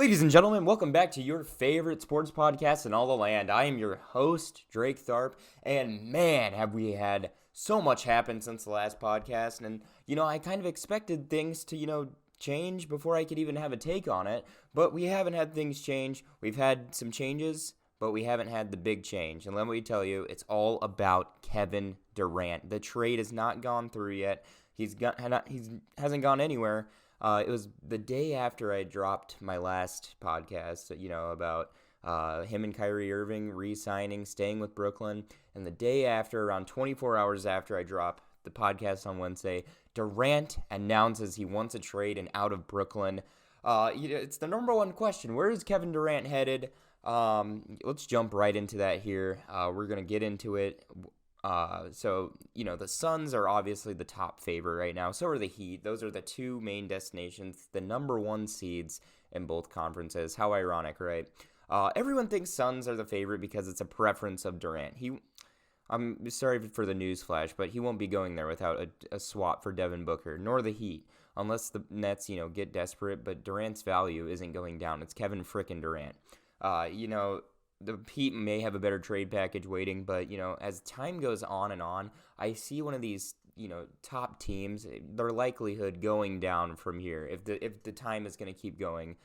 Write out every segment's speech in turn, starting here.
Ladies and gentlemen, welcome back to your favorite sports podcast in all the land. I am your host, Drake Tharp, and man, have we had so much happen since the last podcast. And, I kind of expected things to, change before I could even have a take on it, but we haven't had things change. We've had some changes, but we haven't had the big change. And let me tell you, it's all about Kevin Durant. The trade has not gone through yet. He hasn't gone anywhere. It was the day after I dropped my last podcast, about him and Kyrie Irving re-signing, staying with Brooklyn. And the day after, around 24 hours after I dropped the podcast on Wednesday, Durant announces he wants a trade and out of Brooklyn. It's the number one question. Where is Kevin Durant headed? Let's jump right into that here. We're going to get into it. The Suns are obviously the top favorite right now. So are the Heat. Those are the two main destinations, the number one seeds in both conferences. How ironic, right? Everyone thinks Suns are the favorite because it's a preference of Durant. I'm sorry for the news flash, but he won't be going there without a swap for Devin Booker, nor the Heat, unless the Nets, get desperate. But Durant's value isn't going down. It's Kevin frickin' Durant. The Heat may have a better trade package waiting, but, as time goes on and on, I see one of these, top teams, their likelihood going down from here if the time is going to keep going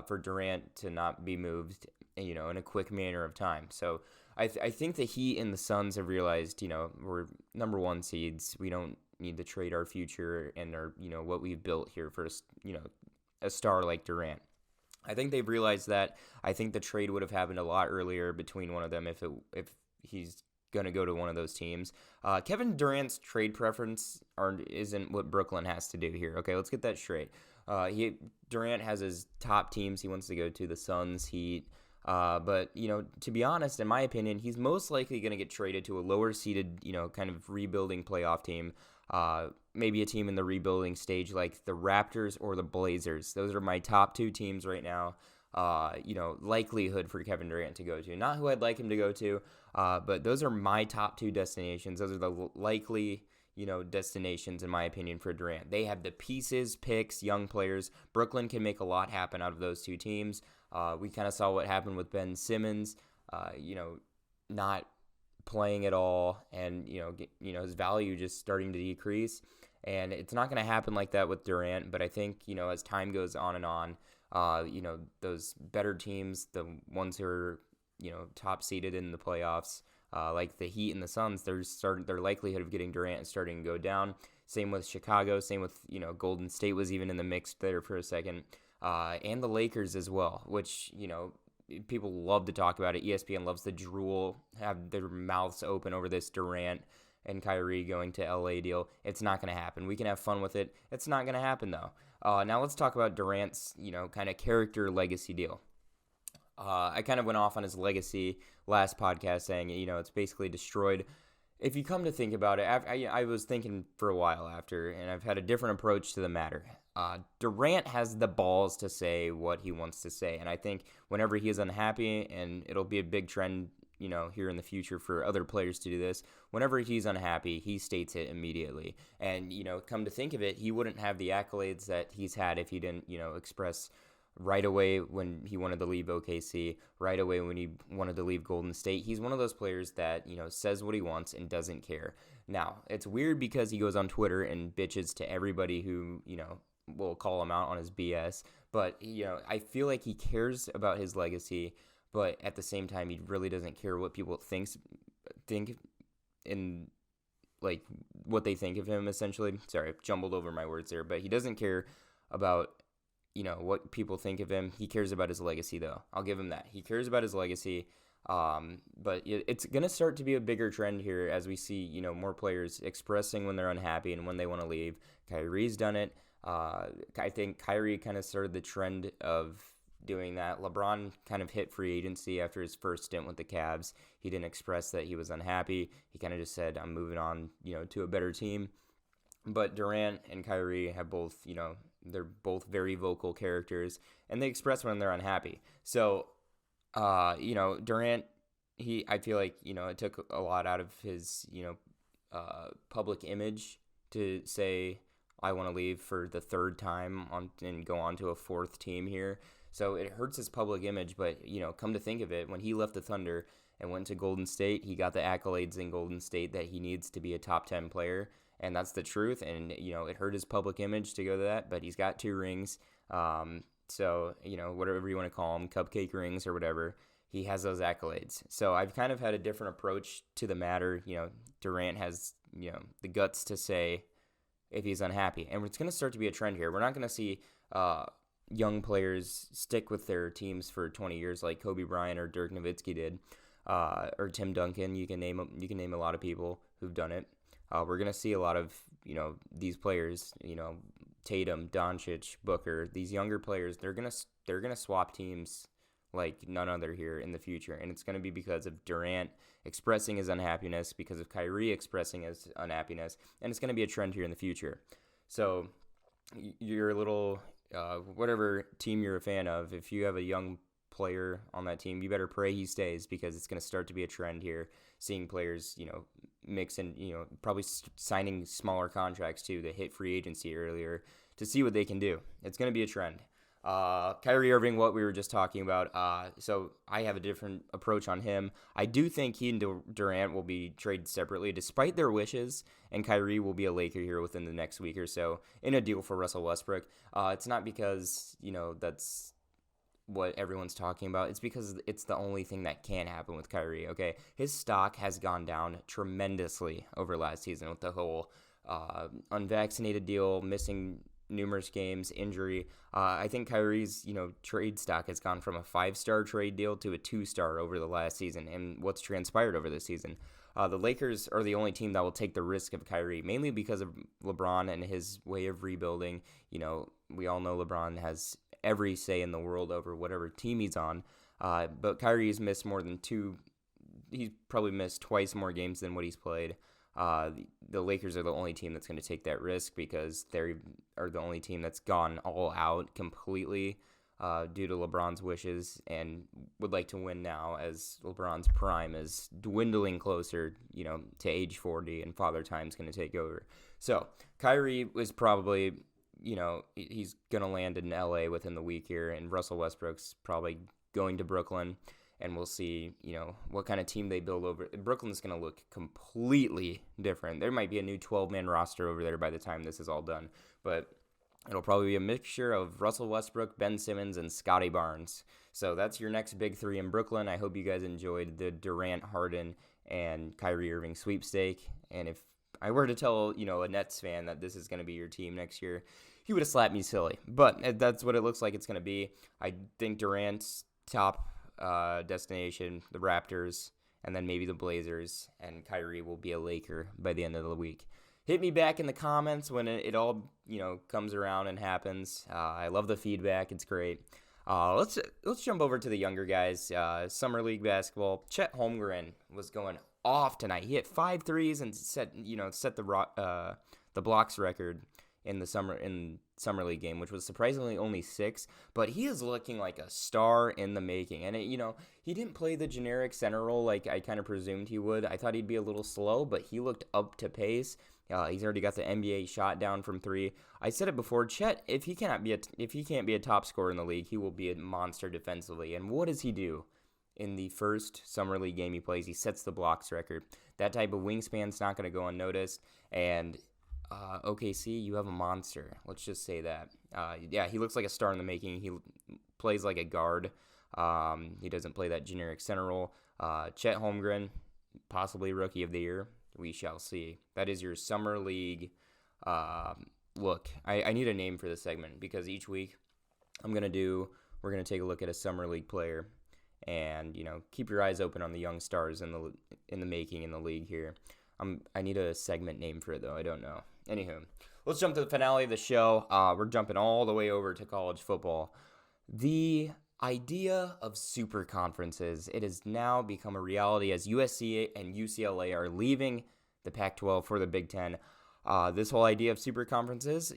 for Durant to not be moved, in a quick manner of time. So I think the Heat and the Suns have realized, we're number one seeds. We don't need to trade our future and our, what we've built here for, a star like Durant. I think they've realized that. I think the trade would have happened a lot earlier between one of them if he's going to go to one of those teams. Kevin Durant's trade preference isn't what Brooklyn has to do here. Okay, let's get that straight. Durant has his top teams he wants to go to, the Suns, Heat. But, to be honest, in my opinion, he's most likely going to get traded to a lower-seeded, kind of rebuilding playoff team. Maybe a team in the rebuilding stage like the Raptors or the Blazers. Those are my top two teams right now. Likelihood for Kevin Durant to go to. Not who I'd like him to go to, but those are my top two destinations. Those are the likely, destinations in my opinion for Durant. They have the pieces, picks, young players. Brooklyn can make a lot happen out of those two teams. We kind of saw what happened with Ben Simmons, not playing at all, and his value just starting to decrease, and it's not going to happen like that with Durant. But I think as time goes on and on, those better teams, the ones who are top seeded in the playoffs, like the Heat and the Suns, their likelihood of getting Durant is starting to go down. Same with Chicago, same with Golden State was even in the mix there for a second, and the Lakers as well, which people love to talk about it. ESPN loves to drool, have their mouths open over this Durant and Kyrie going to LA deal. It's not going to happen. We can have fun with it. It's not going to happen, though. Now let's talk about Durant's, kind of character legacy deal. I kind of went off on his legacy last podcast saying, it's basically destroyed. If you come to think about it, I was thinking for a while after, and I've had a different approach to the matter. Durant has the balls to say what he wants to say, and I think whenever he is unhappy, and it'll be a big trend, here in the future for other players to do this, whenever he's unhappy, he states it immediately. And, come to think of it, he wouldn't have the accolades that he's had if he didn't, express right away when he wanted to leave OKC, right away when he wanted to leave Golden State. He's one of those players that, says what he wants and doesn't care. Now, it's weird because he goes on Twitter and bitches to everybody who, will call him out on his BS. But, I feel like he cares about his legacy, but at the same time, he really doesn't care what people think in, like, what they think of him, essentially. Sorry, I've jumbled over my words there. But he doesn't care about what people think of him. He cares about his legacy, though. I'll give him that. He cares about his legacy. But it's going to start to be a bigger trend here as we see, more players expressing when they're unhappy and when they want to leave. Kyrie's done it. I think Kyrie kind of started the trend of doing that. LeBron kind of hit free agency after his first stint with the Cavs. He didn't express that he was unhappy. He kind of just said, I'm moving on, to a better team. But Durant and Kyrie have both, they're both very vocal characters, and they express when they're unhappy. So, Durant, I feel like, it took a lot out of his, public image to say, I want to leave for the third time and go on to a fourth team here. So it hurts his public image, but, come to think of it, when he left the Thunder and went to Golden State, he got the accolades in Golden State that he needs to be a top 10 player, and that's the truth. And, it hurt his public image to go to that, but he's got 2 rings. So, whatever you want to call them, cupcake rings or whatever, he has those accolades. So I've kind of had a different approach to the matter. Durant has, the guts to say if he's unhappy. And it's going to start to be a trend here. We're not going to see young players stick with their teams for 20 years like Kobe Bryant or Dirk Nowitzki did, or Tim Duncan. You can name a lot of people who've done it. We're going to see a lot of, these players, Tatum, Doncic, Booker, these younger players, they're going to swap teams like none other here in the future. And it's going to be because of Durant expressing his unhappiness, because of Kyrie expressing his unhappiness, and it's going to be a trend here in the future. So your little, whatever team you're a fan of, if you have a young player on that team, you better pray he stays, because it's going to start to be a trend here, seeing players, mix and, probably signing smaller contracts too to hit free agency earlier to see what they can do. It's going to be a trend. Kyrie Irving, what we were just talking about. So I have a different approach on him. I do think he and Durant will be traded separately, despite their wishes, and Kyrie will be a Laker here within the next week or so in a deal for Russell Westbrook. It's not because, that's what everyone's talking about. It's because it's the only thing that can happen with Kyrie, okay? His stock has gone down tremendously over last season with the whole unvaccinated deal, missing numerous games, injury. I think Kyrie's, trade stock has gone from a 5-star trade deal to a 2-star over the last season, and what's transpired over this season. The Lakers are the only team that will take the risk of Kyrie, mainly because of LeBron and his way of rebuilding. We all know LeBron has every say in the world over whatever team he's on, but Kyrie's missed he's probably missed twice more games than what he's played. The Lakers are the only team that's going to take that risk, because they are the only team that's gone all out completely due to LeBron's wishes and would like to win now, as LeBron's prime is dwindling closer, to age 40, and Father Time's going to take over. So Kyrie was probably, he's going to land in LA within the week here, and Russell Westbrook's probably going to Brooklyn. And we'll see, what kind of team they build over. Brooklyn's going to look completely different. There might be a new 12-man roster over there by the time this is all done. But it'll probably be a mixture of Russell Westbrook, Ben Simmons, and Scotty Barnes. So that's your next big three in Brooklyn. I hope you guys enjoyed the Durant, Harden, and Kyrie Irving sweepstake. And if I were to tell, a Nets fan that this is going to be your team next year, he would have slapped me silly. But that's what it looks like it's going to be. I think Durant's top destination, the Raptors, and then maybe the Blazers, and Kyrie will be a Laker by the end of the week. Hit me back in the comments when it all comes around and happens. I love the feedback; it's great. Let's jump over to the younger guys. Summer League basketball. Chet Holmgren was going off tonight. He hit 5 threes and set the blocks record in the summer league game, which was surprisingly only 6, but he is looking like a star in the making. And he didn't play the generic center role like I kind of presumed he would. I thought he'd be a little slow, but he looked up to pace. He's already got the NBA shot down from 3. I said it before, Chet, if he can't be a top scorer in the league, he will be a monster defensively. And what does he do? In the first summer league game he plays, he sets the blocks record. That type of wingspan's not going to go unnoticed. And OKC, you have a monster. Let's just say that. He looks like a star in the making. He plays like a guard. He doesn't play that generic center role. Chet Holmgren, possibly Rookie of the Year. We shall see. That is your Summer League look. I need a name for this segment, because each week we're going to take a look at a Summer League player, and keep your eyes open on the young stars in the making in the league here. I need a segment name for it, though. I don't know. Anywho, let's jump to the finale of the show. We're jumping all the way over to college football. The idea of super conferences, it has now become a reality as USC and UCLA are leaving the Pac-12 for the Big Ten. This whole idea of super conferences,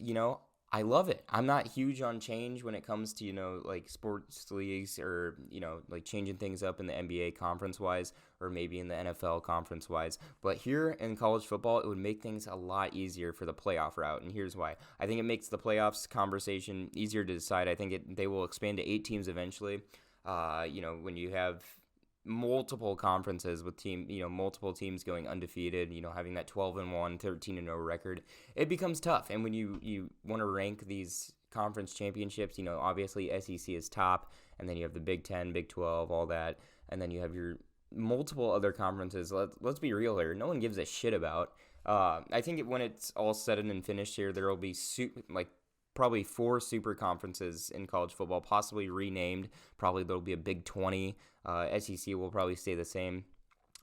I love it. I'm not huge on change when it comes to, like sports leagues or, like changing things up in the NBA conference wise or maybe in the NFL conference wise. But here in college football, it would make things a lot easier for the playoff route. And here's why. I think it makes the playoffs conversation easier to decide. I think they will expand to 8 teams eventually. When you have multiple conferences with multiple teams going undefeated, having that 12-1, 13-0 record, it becomes tough. And when you want to rank these conference championships, obviously SEC is top, and then you have the Big 10, Big 12, all that, and then you have your multiple other conferences. Let's be real here. No one gives a shit about. I think when it's all said and finished here, there will be probably 4 super conferences in college football, possibly renamed. Probably there'll be a Big 20. SEC will probably stay the same.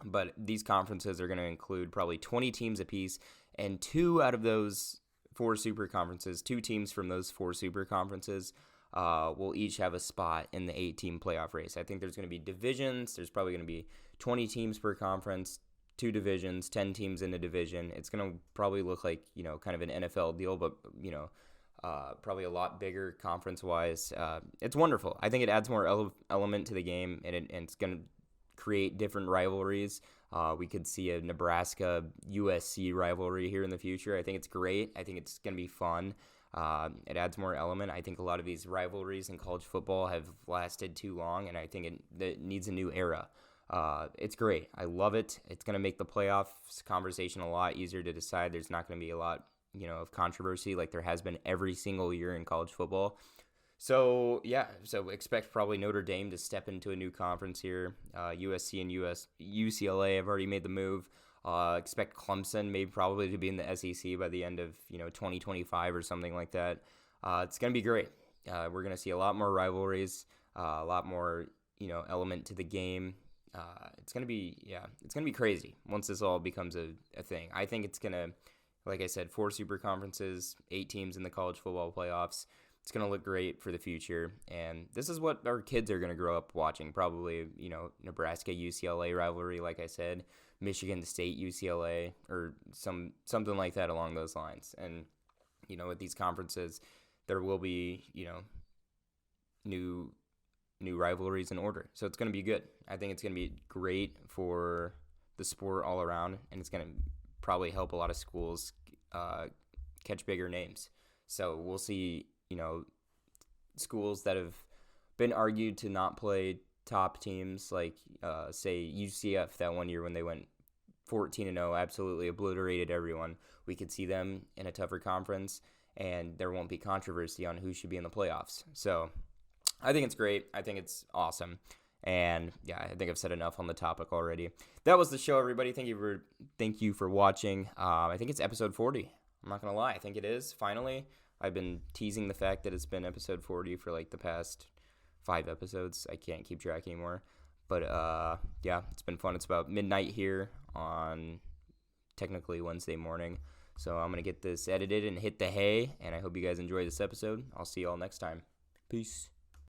But these conferences are going to include probably 20 teams apiece. And 2 out of those 4 super conferences, 2 teams from those 4 super conferences will each have a spot in the 8-team playoff race. I think there's going to be divisions. There's probably going to be 20 teams per conference, 2 divisions, 10 teams in a division. It's going to probably look like, kind of an NFL deal, but, probably a lot bigger conference-wise. It's wonderful. I think it adds more element to the game, and it's going to create different rivalries. We could see a Nebraska-USC rivalry here in the future. I think it's great. I think it's going to be fun. It adds more element. I think a lot of these rivalries in college football have lasted too long, and I think it needs a new era. It's great. I love it. It's going to make the playoffs conversation a lot easier to decide. There's not going to be a lot of controversy like there has been every single year in college football. So expect probably Notre Dame to step into a new conference here. USC and UCLA have already made the move. Expect Clemson maybe probably to be in the SEC by the end of 2025 or something like that. It's going to be great. We're going to see a lot more rivalries, a lot more element to the game. It's going to be crazy once this all becomes a thing. I think it's going to, like I said, 4 super conferences, 8 teams in the college football playoffs. It's going to look great for the future. And this is what our kids are going to grow up watching. Probably, Nebraska-UCLA rivalry, like I said, Michigan State UCLA, or something like that along those lines. And, with these conferences, there will be, new rivalries in order. So it's going to be good. I think it's going to be great for the sport all around, and it's going to probably help a lot of schools catch bigger names. So we'll see, schools that have been argued to not play top teams, like say UCF that one year when they went 14-0, absolutely obliterated everyone. We could see them in a tougher conference, and there won't be controversy on who should be in the playoffs. So I think it's great. I think it's awesome. And yeah, I think I've said enough on the topic already. That was the show, everybody. Thank you for watching. I think it's episode 40. I'm not going to lie. I think it is. Finally, I've been teasing the fact that it's been episode 40 for like the past 5 episodes. I can't keep track anymore. But yeah, it's been fun. It's about midnight here on technically Wednesday morning. So I'm going to get this edited and hit the hay. And I hope you guys enjoy this episode. I'll see you all next time. Peace.